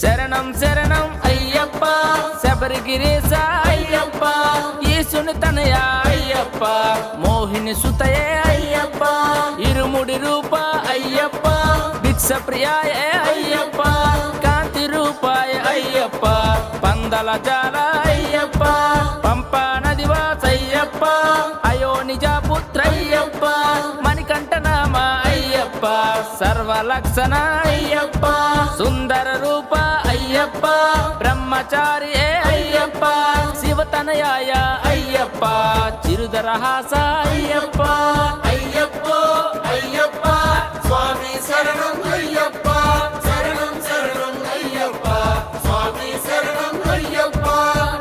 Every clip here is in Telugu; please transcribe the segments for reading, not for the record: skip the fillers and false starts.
శరణం శరణం అయ్యప్ప శబరిగిరీశ అయ్యప్ప ఈశుని తనయ అయ్యప్ప మోహిని సుతయే అయ్యప్ప ఇరుముడి రూప అయ్యప్ప భిక్ష ప్రియాయ అయ్యప్ప కాంతి రూపాయ అయ్యప్ప పందల జాల అయ్యప్ప పంపా నదివాస అయ్యప్ప అయోనిజ పుత్ర అయ్యప్ప మణికంఠ నామ అయ్యప్ప సర్వలక్షణ అయ్యప్ప సుందర రూప అయ్యప్ప బ్రహ్మచారి అయ్యప్ప శివతనయాయ అయ్యప్ప చిరుదరహాస అయ్యప్ప అయ్యప్ప అయ్యప్ప స్వామి శరణం అయ్యప్ప శరణం శరణం అయ్యప్ప స్వామి శరణం అయ్యప్ప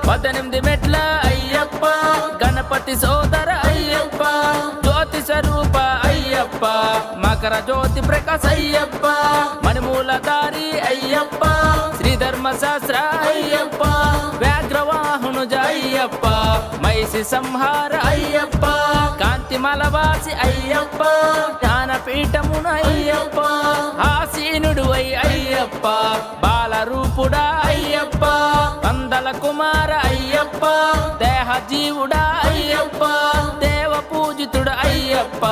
18 మెట్ల అయ్యప్ప గణపతి సోదర అయ్యప్ప జ్యోతి స్వరూప అయ్యప్ప మకర జ్యోతి ప్రకాశ అయ్యప్ప మణిమూలధారి అయ్యప్ప శ్రీధర్మ శాస్త్ర అయ్యప్ప వ్యాఘ్రవాహనుజ అయ్యప్ప మైసి సంహార అయ్యప్ప కాంతి మలవాసి అయ్యప్ప జ్ఞానపీఠమున అయ్యప్ప ఆసీనుడు అయ్యప్ప బాలరూపుడా అయ్యప్ప వందల కుమార అయ్యప్ప దేహ జీవుడా అయ్యప్ప దేవ పూజితుడు అయ్యప్ప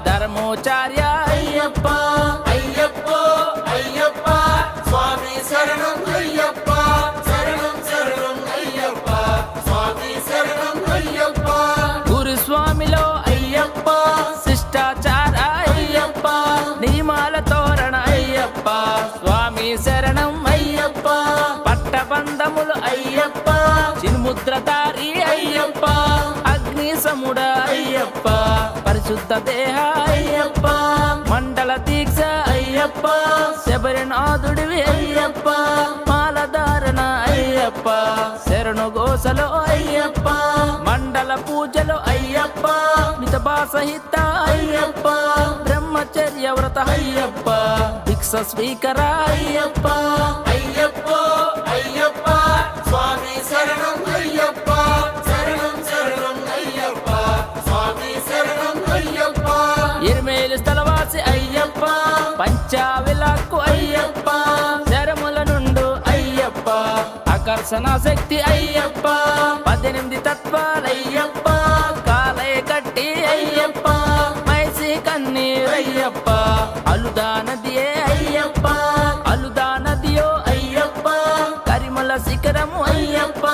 ధర్మోచార్య అయ్యప్ప అయ్యప్ప అయ్యప్ప స్వామి శరణం అయ్యప్ప శరణం శరణం అయ్యప్ప స్వామి శరణం అయ్యప్ప గురుస్వామిలో అయ్యప్ప శిష్టాచార అయ్యప్ప నియమాల తోరణ అయ్యప్ప స్వామి శరణం అయ్యప్ప పట్టబంధములు అయ్యప్ప చిన్ముద్రధారి అయ్యప్ప అగ్ని సముడ అయ్యప్ప పరిశుద్ధ దేహ అయ్యప్ప మండల దీక్ష అయ్యప్ప శబరినాథుడివి అయ్యప్ప మాలధారణ అయ్యప్ప శరణు గోసలో అయ్యప్ప మండల పూజలు అయ్యప్ప మితభా సహిత అయ్యప్ప బ్రహ్మచర్య వ్రత అయ్యప్ప భిక్ష స్వీకర అయ్యప్ప అయ్యప్ప అయ్యప్ప స్వామి శరణం అయ్యప్ప శరణం శరణం అయ్యప్ప స్వామి శరణం అయ్యప్ప ఇర్మేలు స్థలవాసి అయ్యప్ప పంచావిలకు అయ్యప్ప శరముల నుండు అయ్యప్ప ఆకర్షణ శక్తి అయ్యప్ప 18 తత్వాలయ్యప్ప కాలయ కట్టి అయ్యప్ప మైసి కన్నీరయ్యప్ప అలుదా నదియే అయ్యప్ప అలుదా నదియో అయ్యప్ప కరిమల శిఖరము అయ్యప్ప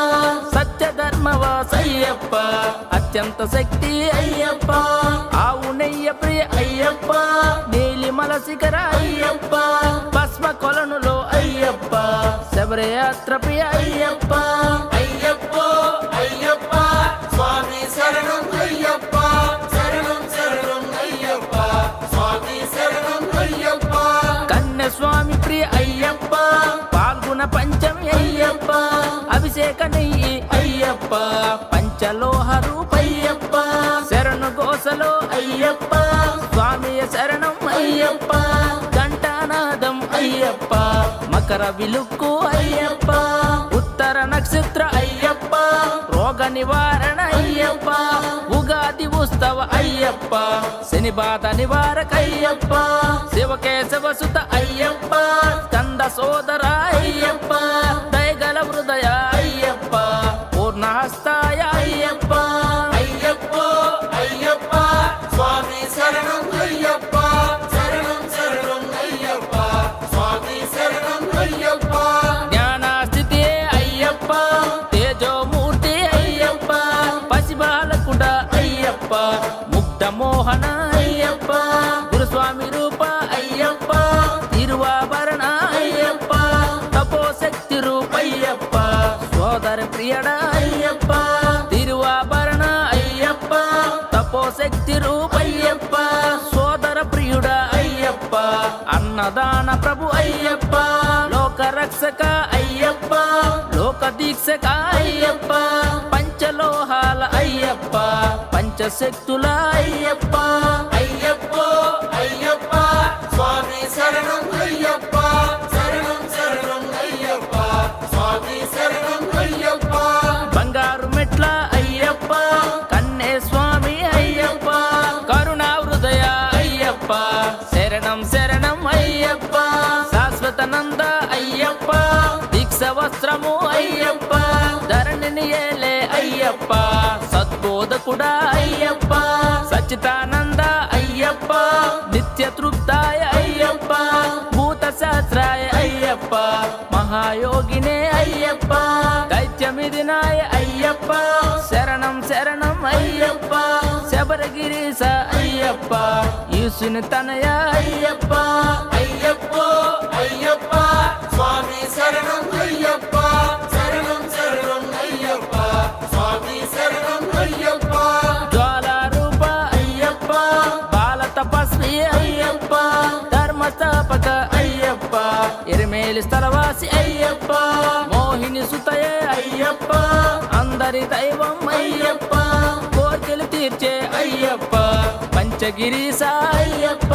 సత్య ధర్మవాస అయ్యప్ప అత్యంత శక్తి అయ్యప్ప ఆవు నెయ్య ప్రియ అయ్యప్ప నీలిమల శిఖర అయ్యప్ప భస్మ కొలనులో అయ్యప్ప శబరయాత్ర ప్రియ అయ్యప్ప అయ్యప్ప అయ్యప్ప స్వామి శరణం అయ్యప్ప శరణం శరణం అయ్యప్ప స్వామి శరణం అయ్యప్ప కన్య స్వామి ప్రియ అయ్యప్ప పాల్గొన పంచమి అయ్యప్ప అభిషేక నెయ్యి అయ్యప్ప పంచలోహ రూపయ్యప్ప శరణు గోసలో అయ్యప్ప స్వామియ శరణం అయ్యప్ప ఘంటానాదం అయ్యప్ప మకర విలుక్కు అయ్యప్ప ఉత్తర నక్షత్ర అయ్యప్ప రోగ నివారణ అయ్యప్ప ఉగాది ఉత్సవ అయ్యప్ప శని బాధ నివారక అయ్యప్ప శివకేశవ సుత అయ్యప్ప స్కంద సోదర అయ్యప్ప దయగల హృదయ అయ్యప్ప పూర్ణహస్తాయ అయ్యప్ప అయ్యప్ప అయ్యప్ప స్వామి శరణం అయ్యప్ప శరణం శరణం అయ్యప్ప స్వామి శరణం అయ్యప్ప జ్ఞానస్థితి అయ్యప్ప తేజోమూర్తి అయ్యప్ప పసిబాలకుడ అయ్యప్ప ముగ్ధ మోహన అయ్యప్ప గురుస్వామి రూప అయ్యప్ప తిరువాభరణ అయ్యప్ప తపోశక్తి రూపయ్యప్ప సోదర ప్రియడ అయ్యప్ప తిరువాభరణ అయ్యప్ప తపోశక్తి రూపయ్యప్ప సోదర ప్రియుడ అయ్యప్ప అన్నదాన ప్రభు అయ్యప్ప లోక రక్షక అయ్యప్ప లోక దీక్షక అయ్యప్ప పంచలోహాల అయ్యప్ప పంచశక్తుల అయ్యప్ప అయ్యప్ప అయ్యప్ప స్వామి శరణం అయ్యప్ప శరణం శరణం అయ్యప్ప స్వామి శరణం అయ్యప్ప బంగారు మెట్ల అయ్యప్ప కన్నే స్వామి అయ్యప్ప కరుణా హృదయ అయ్యప్ప శరణం శరణం అయ్యప్ప శాశ్వత నంద అయ్యప్ప వస్త్రము అయ్యప్ప ధరణిని ఏలే అయ్యప్ప సద్బోధకుడా అయ్యప్ప సచ్చిదానంద అయ్యప్ప నిత్య తృప్తాయ అయ్యప్ప భూత శాస్త్రాయ అయ్యప్ప మహాయోగినే అయ్యప్ప దైత్యమిదినాయ అయ్యప్ప శరణం శరణం అయ్యప్ప శబరగిరీశ అయ్యప్ప ఈశుని తనయ అయ్యప్ప అయ్యప్పో అయ్యప్ప స్వామి శరణం అయ్యప్ప శరణం శరణం అయ్యప్ప స్వామి శరణం అయ్యప్ప జ్వాలారూప అయ్యప్ప బాల తపస్వి అయ్యప్ప ధర్మస్థాపక అయ్యప్ప ఎరిమేలి స్థలవాసి అయ్యప్ప మోహిని సుతయే అయ్యప్ప అందరి దైవం అయ్యప్ప కోరికలు తీర్చే అయ్యప్ప పంచగిరీశ అయ్యప్ప